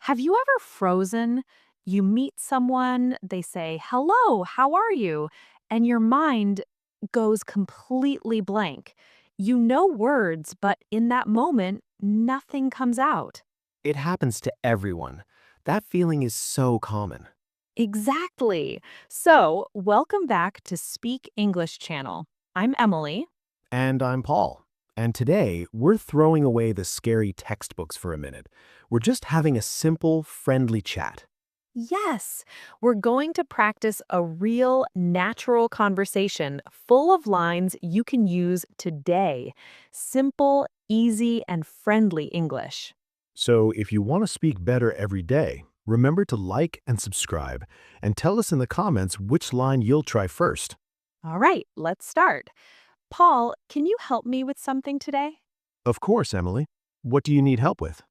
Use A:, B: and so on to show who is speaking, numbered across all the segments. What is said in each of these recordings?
A: Have you ever frozen? You meet someone, they say, "Hello, how are you?" And your mind goes completely blank. You know words, but in that moment, nothing comes out.
B: It happens to everyone. That feeling is so common.
A: Exactly. So, welcome back to Speak English channel. I'm Emily.
B: And I'm Paul. And today, we're throwing away the scary textbooks for a minute. We're just having a simple, friendly chat.
A: Yes, we're going to practice a real, natural conversation full of lines you can use today. Simple, easy, and friendly English.
B: So if you want to speak better every day, remember to like and subscribe, and tell us in the comments which line you'll try first.
A: All right, let's start. Paul, can you help me with something today?
B: Of course, Emily. What do you need help with?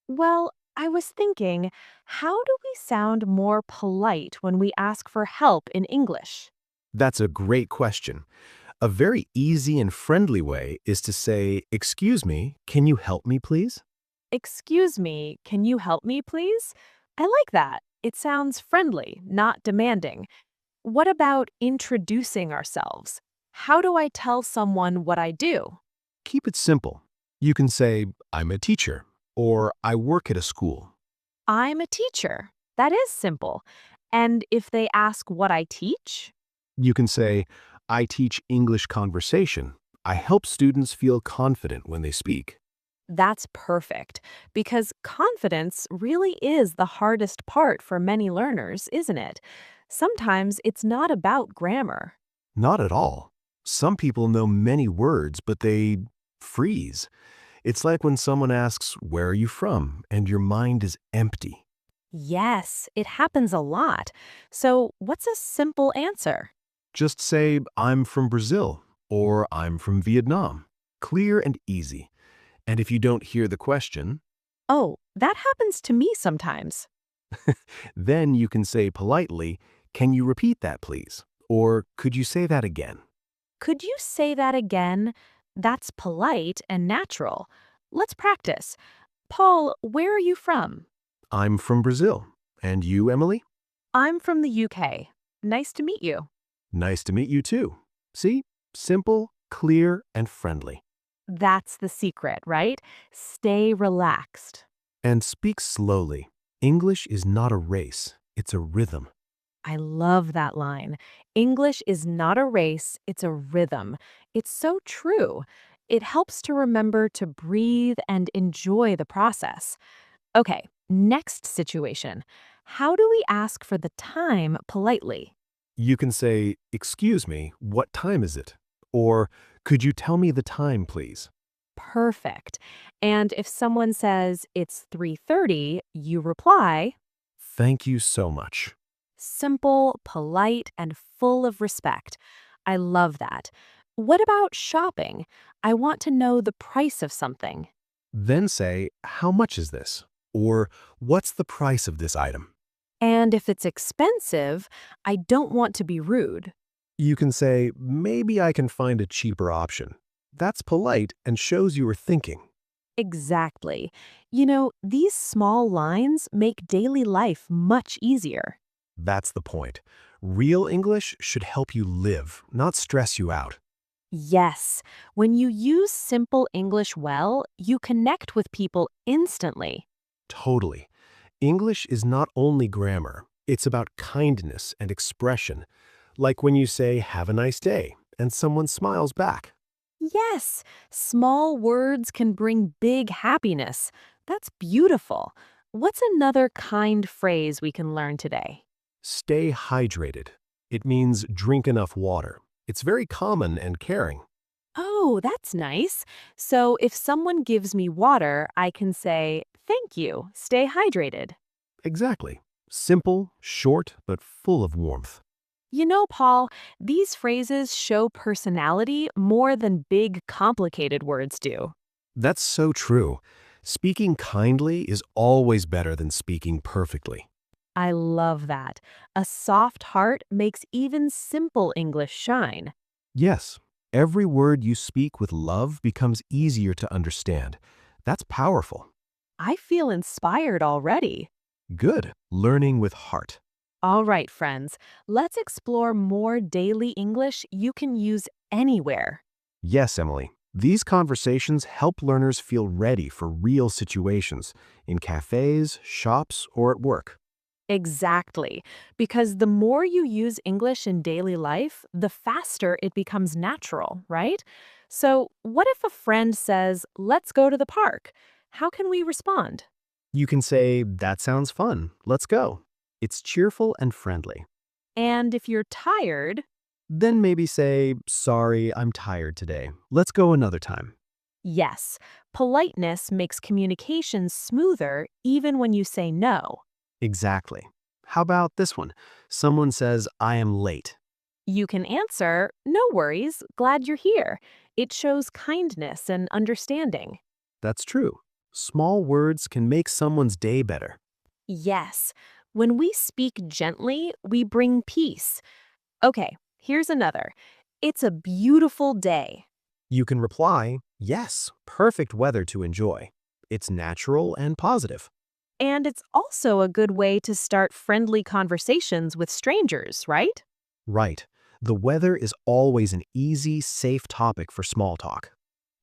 A: Well, I was thinking, how do we sound more polite when we ask for help in English?
B: That's a great question. A very easy and friendly way is to say, "Excuse me, can you help me, please?"
A: Excuse me, can you help me, please? I like that. It sounds friendly, not demanding. What about introducing ourselves? How do I tell someone what I do?
B: Keep it simple. You can say, "I'm a teacher," or "I work at a school."
A: I'm a teacher. That is simple. And if they ask what I teach?
B: You can say, "I teach English conversation. I help students feel confident when they speak."
A: That's perfect because confidence really is the hardest part for many learners, isn't it? Sometimes it's not about grammar.
B: Not at all. Some people know many words, but they freeze. It's like when someone asks, "Where are you from?" and your mind is empty.
A: Yes, it happens a lot. So, what's a simple answer?
B: Just say, "I'm from Brazil," or "I'm from Vietnam." Clear and easy. And if you don't hear the question,
A: Oh, that happens to me sometimes.
B: then you can say politely, "Can you repeat that, please?" Or "Could you say that again?"
A: Could you say that again? That's polite and natural. Let's practice. Paul, where are you from?
B: "I'm from Brazil. And you, Emily?"
A: I'm from the UK. Nice to meet you.
B: "Nice to meet you too." See? Simple, clear, and friendly.
A: That's the secret, right? Stay relaxed.
B: And speak slowly. English is not a race, it's a rhythm.
A: I love that line. English is not a race, it's a rhythm. It's so true. It helps to remember to breathe and enjoy the process. Okay, next situation. How do we ask for the time politely?
B: You can say, "Excuse me, what time is it?" Or, "Could you tell me the time, please?"
A: Perfect. And if someone says it's 3:30, you reply,
B: "Thank you so much."
A: simple, polite, and full of respect. I love that. What about shopping? I want to know the price of something.
B: Then say, "How much is this?" Or, "What's the price of this item?"
A: And if it's expensive, I don't want to be rude.
B: You can say, "Maybe I can find a cheaper option." That's polite and shows you are thinking.
A: Exactly. You know, these small lines make daily life much easier.
B: That's the point. Real English should help you live, not stress you out.
A: Yes, when you use simple English well, you connect with people instantly.
B: Totally. English is not only grammar, it's about kindness and expression. Like when you say, "Have a nice day," and someone smiles back.
A: Yes, small words can bring big happiness. That's beautiful. What's another kind phrase we can learn today?
B: Stay hydrated. It means drink enough water. It's very common and caring.
A: Oh, that's nice. So if someone gives me water, I can say, thank you, stay hydrated.
B: Exactly. Simple, short, but full of warmth.
A: You know, Paul, these phrases show personality more than big, complicated words do.
B: That's so true. Speaking kindly is always better than speaking perfectly.
A: I love that. A soft heart makes even simple English shine.
B: Yes, every word you speak with love becomes easier to understand. That's powerful.
A: I feel inspired already.
B: Good. Learning with heart.
A: All right, friends, let's explore more daily English you can use anywhere.
B: Yes, Emily. These conversations help learners feel ready for real situations in cafes, shops, or at work.
A: Exactly. Because the more you use English in daily life, the faster it becomes natural, right? So, what if a friend says, let's go to the park? How can we respond?
B: You can say, that sounds fun. Let's go. It's cheerful and friendly.
A: And if you're tired,
B: Then maybe say, sorry, I'm tired today. Let's go another time.
A: yes, politeness makes communication smoother even when you say no.
B: Exactly. How about this one? Someone says, I am late.
A: You can answer, no worries, glad you're here. It shows kindness and understanding.
B: That's true. Small words can make someone's day better.
A: Yes, when we speak gently, we bring peace. Okay, here's another. It's a beautiful day.
B: You can reply, yes, perfect weather to enjoy. It's natural and positive.
A: And it's also a good way to start friendly conversations with strangers, right?
B: Right. The weather is always an easy, safe topic for small talk.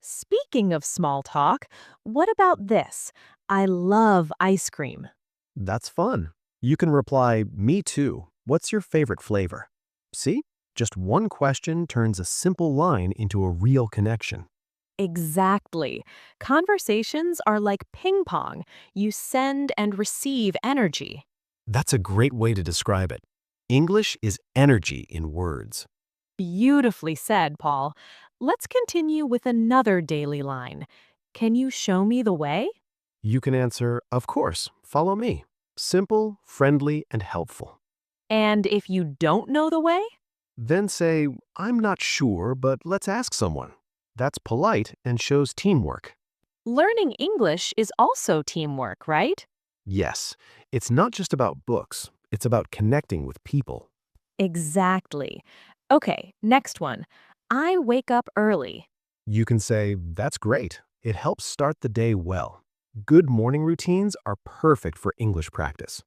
A: Speaking of small talk, what about this? I love ice cream.
B: That's fun. You can reply, me too. What's your favorite flavor? See? Just one question turns a simple line into a real connection.
A: Exactly. Conversations are like ping pong. You send and receive energy.
B: That's a great way to describe it. English is energy in words.
A: Beautifully said, Paul. Let's continue with another daily line. Can you show me the way?
B: You can answer, of course, follow me. Simple, friendly, and helpful.
A: And if you don't know the way?
B: Then say, I'm not sure, but let's ask someone. That's polite and shows teamwork.
A: Learning English is also teamwork, right?
B: Yes, it's not just about books, it's about connecting with people.
A: Exactly. Okay, next one. I wake up early.
B: You can say, that's great. It helps start the day well. Good morning routines are perfect for English practice.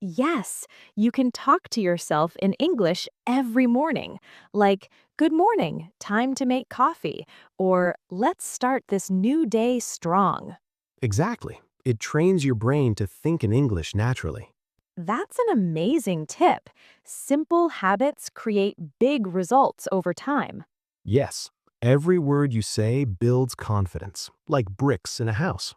A: Yes, you can talk to yourself in English every morning, like, good morning, time to make coffee, or let's start this new day strong.
B: Exactly. It trains your brain to think in English naturally.
A: That's an amazing tip. Simple habits create big results over time.
B: Yes, every word you say builds confidence, like bricks in a house.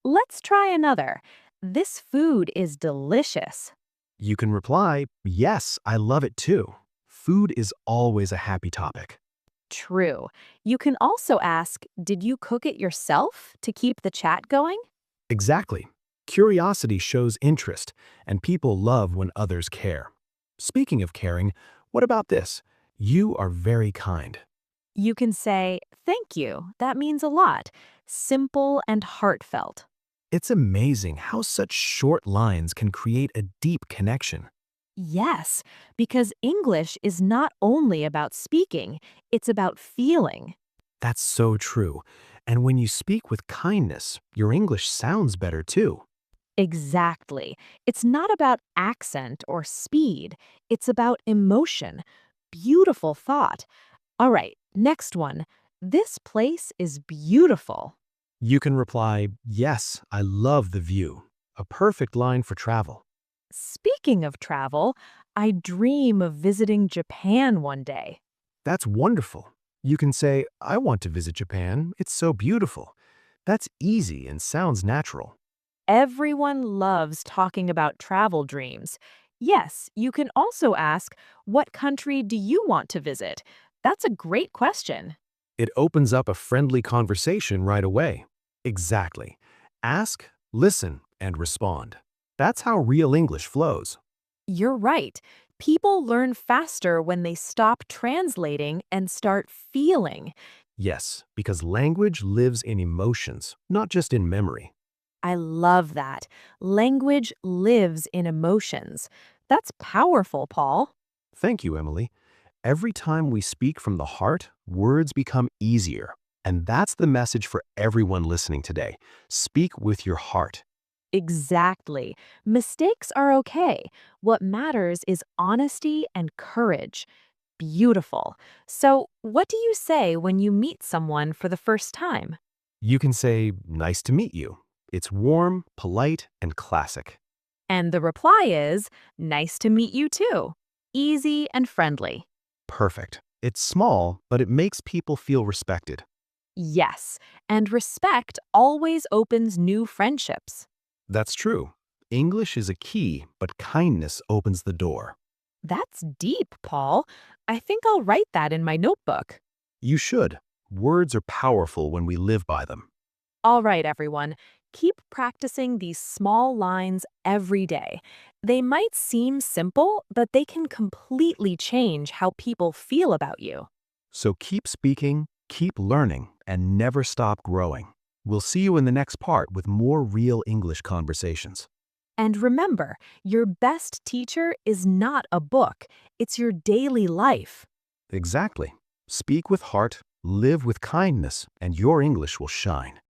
A: Let's try another. This food is delicious.
B: You can reply, yes, I love it too. Food is always a happy topic.
A: True. You can also ask, did you cook it yourself to keep the chat going?
B: Exactly. Curiosity shows interest, and people love when others care. Speaking of caring, what about this? You are very kind.
A: You can say, thank you. That means a lot. Simple and heartfelt.
B: It's amazing how such short lines can create a deep connection.
A: Yes, because English is not only about speaking, it's about feeling.
B: That's so true. And when you speak with kindness, your English sounds better too.
A: Exactly. It's not about accent or speed, it's about emotion. Beautiful thought. All right, next one. This place is beautiful.
B: You can reply, yes, I love the view. A perfect line for travel.
A: Speaking of travel, I dream of visiting Japan one day.
B: That's wonderful. You can say, I want to visit Japan. It's so beautiful. That's easy and sounds natural.
A: Everyone loves talking about travel dreams. Yes, you can also ask, what country do you want to visit? That's a great question.
B: It opens up a friendly conversation right away. Exactly. Ask, listen, and respond. That's how real English flows.
A: You're right. People learn faster when they stop translating and start feeling.
B: Yes, because language lives in emotions, not just in memory.
A: I love that. Language lives in emotions. That's powerful, Paul.
B: Thank you, Emily. Every time we speak from the heart, words become easier. And that's the message for everyone listening today. Speak with your heart.
A: Exactly. Mistakes are okay. What matters is honesty and courage. Beautiful. So, what do you say when you meet someone for the first time?
B: You can say, nice to meet you. It's warm, polite, and classic.
A: And the reply is, nice to meet you too. Easy and friendly.
B: Perfect. It's small, but it makes people feel respected.
A: Yes, and respect always opens new friendships.
B: That's true. English is a key, but kindness opens the door.
A: That's deep, Paul. I think I'll write that in my notebook.
B: You should. Words are powerful when we live by them.
A: All right, everyone. Keep practicing these small lines every day. They might seem simple, but they can completely change how people feel about you.
B: So keep speaking, keep learning, and never stop growing. We'll see you in the next part with more real English conversations.
A: And remember, your best teacher is not a book, it's your daily life.
B: Exactly. Speak with heart, live with kindness, and your English will shine.